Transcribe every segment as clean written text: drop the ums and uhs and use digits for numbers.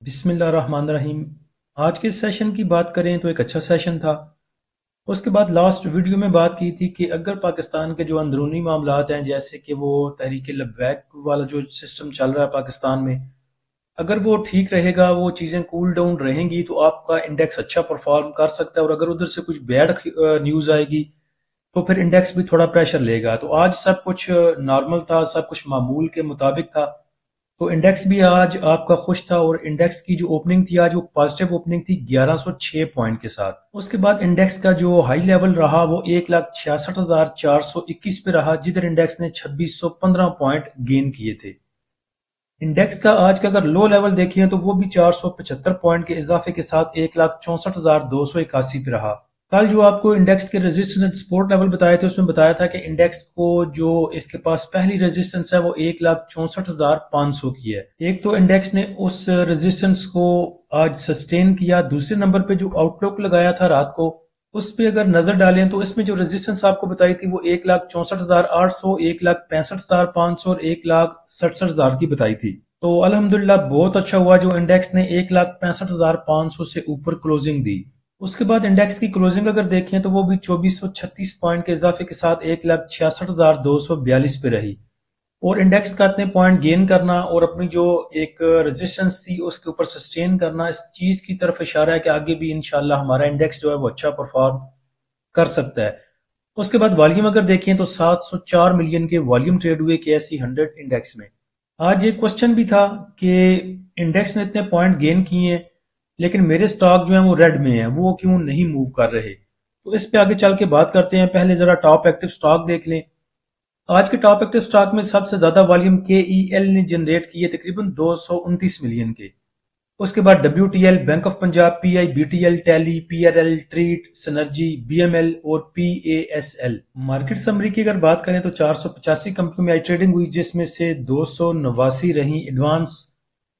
بسم اللہ الرحمن الرحیم۔ آج کے سیشن کی بات کریں تو ایک اچھا سیشن تھا۔ اس کے بعد لاسٹ ویڈیو میں بات کی تھی کہ اگر پاکستان کے جو اندرونی معاملات ہیں، جیسے کہ وہ تحریک لبیک والا جو سسٹم چل رہا ہے پاکستان میں، اگر وہ ٹھیک رہے گا، وہ چیزیں کول ڈاؤن رہیں گی تو آپ کا انڈیکس اچھا پرفارم کر سکتا ہے، اور اگر ادھر سے کچھ بیڈ نیوز آئے گی تو پھر انڈیکس بھی تھوڑا پریشر لے گا۔ تو آج سب کچھ نارمل تھا، سب کچھ معمول کے مطابق تھا، تو انڈیکس بھی آج آپ کا خوش تھا، اور انڈیکس کی جو اوپننگ تھی آج وہ پازیٹیو اوپننگ تھی 1106 پوائنٹ کے ساتھ۔ اس کے بعد انڈیکس کا جو ہائی لیول رہا وہ 1,66,421 پہ رہا، جدھر انڈیکس نے 2615 پوائنٹ گین کیے تھے۔ انڈیکس کا آج کا اگر لو لیول دیکھیں تو وہ بھی 475 پوائنٹ کے اضافے کے ساتھ 1,64,281 پہ رہا۔ کل جو آپ کو انڈیکس کے ریزسٹنس سپورٹ لیول بتائے تھے، اس میں بتایا تھا کہ انڈیکس کو جو اس کے پاس پہلی ریزسٹنس ہے وہ 1,64,500 کی ہے۔ ایک تو انڈیکس نے اس ریزسٹنس کو آج سسٹین کیا، دوسرے نمبر پہ جو آؤٹ لک لگایا تھا رات کو، اس پہ اگر نظر ڈالیں تو اس میں جو ریزسٹنس آپ کو بتائی تھی وہ 1,64,800، 1,65,500 اور 1,67,000 کی بتائی تھی۔ تو الحمدللہ بہت اچھا ہوا جو انڈیکس نے 1,65,500 سے اوپر کلوزنگ دی۔ اس کے بعد انڈیکس کی کلوزنگ اگر دیکھیں تو وہ بھی 2436 پوائنٹ کے اضافے کے ساتھ 1,66,242 پہ رہی، اور انڈیکس کا اتنے پوائنٹ گین کرنا اور اپنی جو ایک ریزسٹنس تھی اس کے اوپر سسٹین کرنا، اس چیز کی طرف اشارہ ہے کہ آگے بھی انشاءاللہ ہمارا انڈیکس جو ہے وہ اچھا پرفارم کر سکتا ہے۔ اس کے بعد والیوم اگر دیکھیں تو 704 ملین کے والیوم ٹریڈ ہوئے KSE 100 انڈیکس میں۔ آج ایک کوسچن بھی تھا کہ انڈیکس نے اتنے پوائنٹ گین کیے ہیں لیکن میرے سٹاک جو ہیں وہ ریڈ میں ہیں، وہ کیوں نہیں موو کر رہے؟ تو اس پہ آگے چل کے بات کرتے ہیں۔ پہلے ذرا ٹاپ ایکٹیو سٹاک دیکھ لیں۔ آج کے ٹاپ ایکٹیو سٹاک میں سب سے زیادہ والیوم KEL نے جنریٹ کیے، تقریباً 229 ملین کے۔ اس کے بعد WTL، bank of Punjab, PI، BTL، tele, PRL، Treet, synergy, BML اور PASL۔ مارکیٹ سمری کی اگر بات کریں تو 485 کمپنیوں میں آئی ٹریڈنگ ہوئی، جس میں سے 289 رہیں ایڈوانس،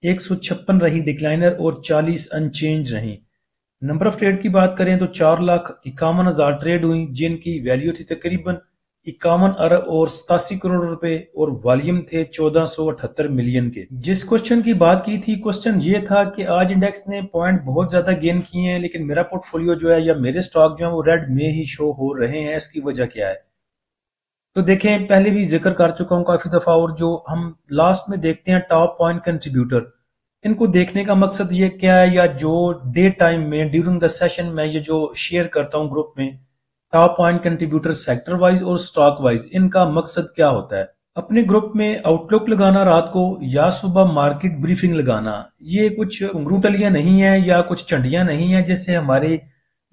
156 رہیں ڈکلائنر اور 40 ان چینج رہیں۔ نمبر آف ٹریڈ کی بات کریں تو 4,51,000 ٹریڈ ہوئیں، جن کی ویلیو تھی تقریباً 51 ارب اور 87 کروڑ روپے، اور والیوم تھے 1478 ملین کے۔ جس کوسچن کی بات کی تھی، کوسچن یہ تھا کہ آج انڈیکس نے پوائنٹ بہت زیادہ گین کیے ہیں لیکن میرا پورٹ فولیو جو ہے یا میرے سٹاک جو ہیں وہ ریڈ میں ہی شو ہو رہے ہیں، اس کی وجہ کیا ہے؟ تو دیکھیں، پہلے بھی ذکر کر چکا ہوں کافی دفعہ، اور جو ہم لاسٹ میں دیکھتے ہیں ٹاپ پوائنٹ کنٹریبیوٹر، ان کو دیکھنے کا مقصد یہ کیا ہے، یا جو ڈے ٹائم میں ڈیورنگ دا سیشن میں یہ جو شیئر کرتا ہوں گروپ میں top point contributor sector wise اور سٹاک وائز، ان کا مقصد کیا ہوتا ہے؟ اپنے گروپ میں آؤٹ لک لگانا رات کو، یا صبح مارکیٹ بریفنگ لگانا، یہ کچھ انگروٹلیاں نہیں ہیں یا کچھ چنڈیاں نہیں ہیں جس سے ہمارے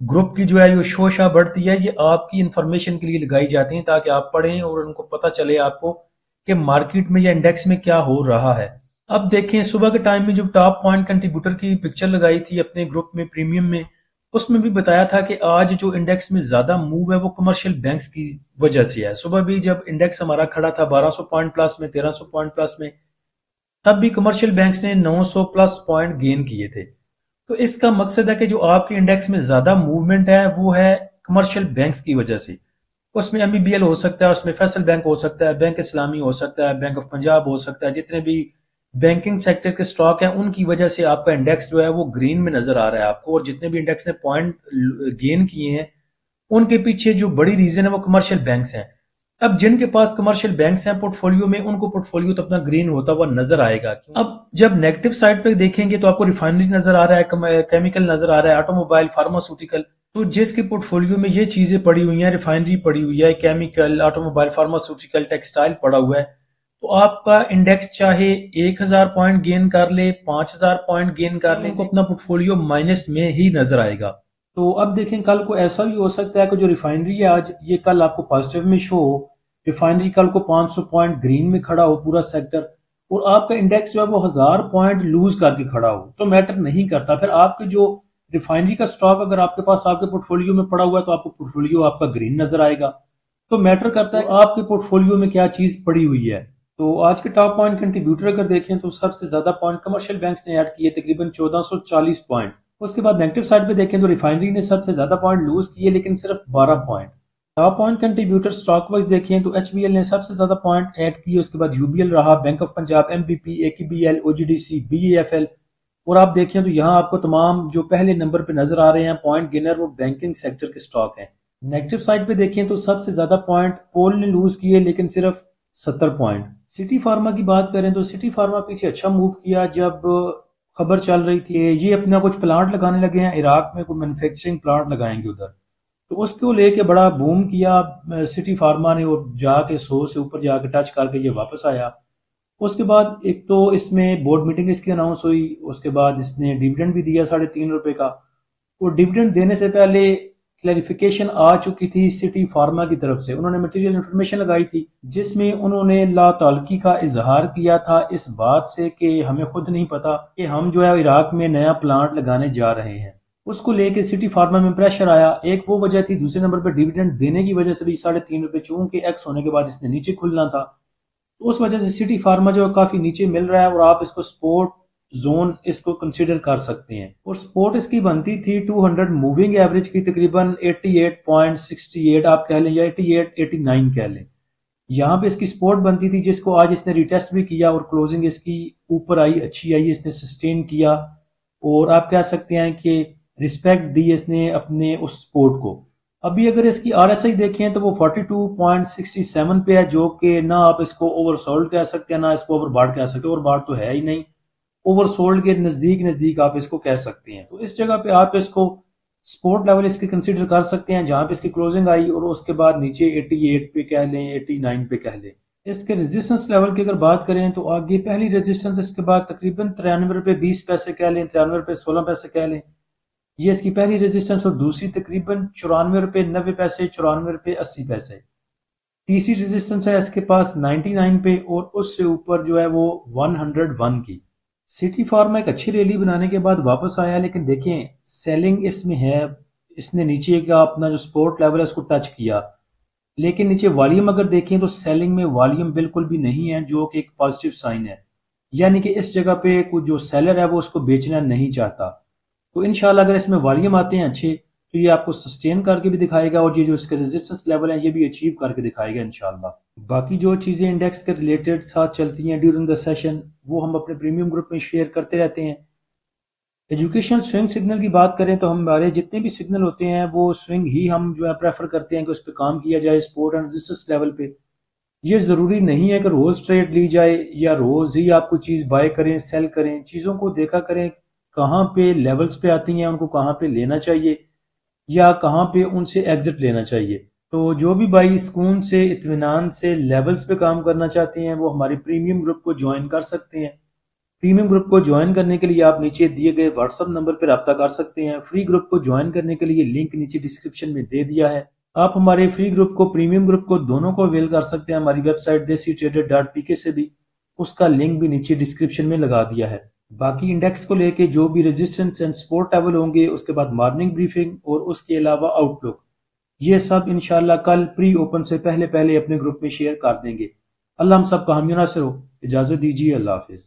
گروپ کی جو ہے یہ شوشہ بڑھتی ہے۔ یہ آپ کی انفارمیشن کے لیے لگائی جاتی ہیں تاکہ آپ پڑھیں اور ان کو پتہ چلے آپ کو کہ مارکیٹ میں یا انڈیکس میں کیا ہو رہا ہے۔ اب دیکھیں، صبح کے ٹائم میں جو ٹاپ پوائنٹ کنٹریبیوٹر کی پکچر لگائی تھی اپنے گروپ میں پریمیم میں، اس میں بھی بتایا تھا کہ آج جو انڈیکس میں زیادہ موو ہے وہ کمرشل بینکس کی وجہ سے ہے۔ صبح بھی جب انڈیکس ہمارا کھڑا تھا 1200 پوائنٹ پلس میں، 1300 پوائنٹ پلس میں، تب بھی کمرشل بینکس نے 900 پلس پوائنٹ گین کیے تھے۔ تو اس کا مقصد ہے کہ جو آپ کے انڈیکس میں زیادہ موومنٹ ہے وہ ہے کمرشل بینکس کی وجہ سے۔ اس میں MEBL ہو سکتا ہے، اس میں فیصل بینک ہو سکتا ہے، بینک اسلامی ہو سکتا ہے، بینک آف پنجاب ہو سکتا ہے، جتنے بھی بینکنگ سیکٹر کے سٹاک ہیں ان کی وجہ سے آپ کا انڈیکس جو ہے وہ گرین میں نظر آ رہا ہے آپ کو، اور جتنے بھی انڈیکس نے پوائنٹ گین کیے ہیں ان کے پیچھے جو بڑی ریزن ہے وہ کمرشل بینکس ہیں۔ اب جن کے پاس کمرشل بینکس ہیں پورٹ فولیو میں، ان کو پورٹ فولیو تو اپنا گرین ہوتا ہوا نظر آئے گا۔ اب جب نیگیٹو سائڈ پہ دیکھیں گے تو آپ کو ریفائنری نظر آ رہا ہے، کیمیکل نظر آ رہا ہے، آٹو موبائل، فارماسوٹیکل۔ تو جس کے پورٹ فولیو میں یہ چیزیں پڑی ہوئی ہیں، ریفائنری پڑی ہوئی ہے، chemical, auto mobile, pharmaceutical, textile پڑا ہوا ہے، تو آپ کا انڈیکس چاہے 1000 پوائنٹ گین کر لے، 5000 پوائنٹ گین کر لے، ان کو اپنا پورٹ فولیو مائنس میں ہی نظر آئے گا۔ تو اب دیکھیں، کل کو ایسا بھی ہو سکتا ہے کہ جو ریفائنری ہے آج یہ کل آپ کو پازیٹیو میں شو ہو، ریفائنری کل کو 500 پوائنٹ گرین میں کھڑا ہو پورا سیکٹر، اور آپ کا انڈیکس جو ہے وہ 1000 پوائنٹ لوز کر کے کھڑا ہو، تو میٹر نہیں کرتا۔ پھر آپ کے جو ریفائنری کا سٹاک اگر آپ کے پاس آپ کے پورٹ فولیو میں پڑا ہوا ہے تو آپ کو پورٹ فولیو آپ کا گرین نظر آئے گا۔ تو میٹر کرتا ہے کہ آپ کے پورٹ فولیو میں کیا چیز پڑی ہوئی ہے۔ تو آج کے ٹاپ پوائنٹ کنٹریبیوٹر اگر دیکھیں تو سب سے زیادہ پوائنٹ کمرشل بینکس نے ایڈ کیے، تقریباً 1440 پوائنٹ۔ اس کے بعد نیگیٹو سائڈ پہ دیکھیں تو ریفائنری نے سب سے زیادہ پوائنٹ لوز کیے لیکن صرف 12 point. Top point contributor stock wise دیکھیں تو HBL نے سب سے زیادہ پوائنٹ ایڈ کیے، اس کے بعد UBL رہا، bank of Punjab, MBP، AKBL، OGDC، BEFL اور آپ دیکھیں تو یہاں آپ کو تمام جو پہلے نمبر پہ نظر آ رہے ہیں پوائنٹ گینر وہ بینکنگ سیکٹر کے سٹاک ہیں۔ نیگیٹو سائڈ پہ دیکھیں تو سب سے زیادہ پوائنٹ پول نے لوز کیے لیکن صرف 70 پوائنٹ۔ سٹی فارما کی بات کریں تو سٹی فارما پیچھے اچھا موو کیا جب خبر چل رہی تھی یہ اپنا کچھ پلانٹ لگانے لگے ہیں عراق میں، کوئی مینوفیکچرنگ پلانٹ لگائیں گے ادھر، تو اس کو لے کے بڑا بوم کیا سٹی فارما نے، اور جا کے 100 سے اوپر جا کے ٹچ کر کے یہ واپس آیا۔ اس کے بعد ایک تو اس میں بورڈ میٹنگ اس کی اناؤنس ہوئی، اس کے بعد اس نے ڈیویڈنڈ بھی دیا ₹3.5 کا، اور ڈیویڈنڈ دینے سے پہلے کلیریفیکیشن آ چکی تھی سٹی فارما کی طرف سے، انہوں نے مٹیریل انفارمیشن لگائی تھی جس میں انہوں نے لا تعلقی کا اظہار کیا تھا اس بات سے کہ ہمیں خود نہیں پتا کہ ہم جو ہے عراق میں نیا پلانٹ لگانے جا رہے ہیں۔ اس کو لے کے سٹی فارما میں پریشر آیا، ایک وہ وجہ تھی، دوسرے نمبر پہ ڈیویڈنڈ دینے کی وجہ سے بھی ₹3.5 چونکہ ایکس ہونے کے بعد اس نے نیچے کھلنا تھا، تو اس وجہ سے سٹی فارما جو کافی نیچے مل رہا ہے، اور آپ اس کو سپورٹ زون اس کو کنسیڈر کر سکتے ہیں، اور سپورٹ اس کی بنتی تھی 200 موونگ ایوریج کی تقریباً 88.68 آپ کہہ لیں یا 89 کہہ لیں، یہاں پہ اس کی سپورٹ بنتی تھی جس کو آج اس نے ریٹیسٹ بھی کیا اور کلوزنگ اس کی اوپر آئی، اچھی آئی، اس نے سسٹین کیا، اور آپ کہہ سکتے ہیں کہ رسپیکٹ دی اس نے اپنے اس سپورٹ کو۔ ابھی اگر اس کی آر ایس آئی دیکھیں تو وہ 42.67 پہ ہے، جو کہ نہ آپ اس کو اوور سولڈ کہہ سکتے ہیں نہ اس کو اوور باٹ کہہ سکتے، اوور باٹ تو ہے ہی نہیں، اوور سولڈ کے نزدیک آپ اس کو کہہ سکتے ہیں، تو اس جگہ پہ آپ اس کو سپورٹ لیول اس کے کنسیڈر کر سکتے ہیں جہاں پہ اس کی کلوزنگ آئی، اور اس کے بعد نیچے 88 پہ کہہ لیں، 89 پہ کہہ لیں۔ اس کے ریزسٹنس لیول کی اگر بات کریں تو آگے پہلی ریزسٹنس اس کے بعد تقریباً ₹93.20 کہہ لیں، ₹93.16 کہہ لیں، یہ اس کی پہلی ریزسٹنس، اور دوسری تقریباً ₹94.90، ₹94.80۔ تیسری ریزسٹنس ہے اس کے پاس 99 پہ، اور اس سے اوپر جو ہے وہ 101 کی۔ سٹی فارما ایک اچھی ریلی بنانے کے بعد واپس آیا، لیکن دیکھیں سیلنگ اس میں ہے، اس نے نیچے کا اپنا جو سپورٹ لیول ہے اس کو ٹچ کیا، لیکن نیچے والیوم اگر دیکھیں تو سیلنگ میں والیوم بالکل بھی نہیں ہے، جو کہ ایک پازیٹیو سائن ہے، یعنی کہ اس جگہ پہ جو سیلر ہے وہ اس کو بیچنا نہیں چاہتا، تو انشاءاللہ اگر اس میں والیوم آتے ہیں اچھے تو یہ آپ کو سسٹین کر کے بھی دکھائے گا، اور یہ جو اس کے ریزسٹنس لیول ہیں یہ بھی اچیو کر کے دکھائے گا انشاءاللہ۔ باقی جو چیزیں انڈیکس کے ریلیٹڈ ساتھ چلتی ہیں ڈیورنگ دا سیشن وہ ہم اپنے پریمیم گروپ میں شیئر کرتے رہتے ہیں۔ ایجوکیشن سوئنگ سگنل کی بات کریں تو ہمارے جتنے بھی سگنل ہوتے ہیں وہ سوئنگ ہی ہم جو ہے پریفر کرتے ہیں کہ اس پہ کام کیا جائے سپورٹ اینڈ ریزسٹنس لیول پہ۔ یہ ضروری نہیں ہے کہ روز ٹریڈ لی جائے یا روز ہی آپ کو چیز بائی کریں سیل کریں، چیزوں کو دیکھا کریں کہاں پہ لیولز پہ آتی ہیں، ان کو کہاں پہ لینا چاہیے یا کہاں پہ ان سے ایگزٹ لینا چاہیے۔ تو جو بھی بھائی سکون سے اطمینان سے لیولز پہ کام کرنا چاہتے ہیں وہ ہمارے پریمیم گروپ کو جوائن کر سکتے ہیں۔ پریمیم گروپ کو جوائن کرنے کے لیے آپ نیچے دیے گئے واٹس ایپ نمبر پہ رابطہ کر سکتے ہیں۔ فری گروپ کو جوائن کرنے کے لیے لنک نیچے ڈسکرپشن میں دے دیا ہے۔ آپ ہمارے فری گروپ کو پریمیم گروپ کو دونوں کو اویل کر سکتے ہیں ہماری ویب سائٹ desitrader.pk سے بھی، اس کا لنک بھی نیچے ڈسکرپشن میں لگا دیا ہے۔ باقی انڈیکس کو لے کے جو بھی ریزسٹنس اینڈ سپورٹ لیول ہوں گے، اس کے بعد مارننگ بریفنگ اور اس کے علاوہ آؤٹ لک، یہ سب انشاءاللہ کل پری اوپن سے پہلے اپنے گروپ میں شیئر کر دیں گے۔ اللہ ہم سب کا حامی و ناصر ہو، اجازت دیجیے، اللہ حافظ۔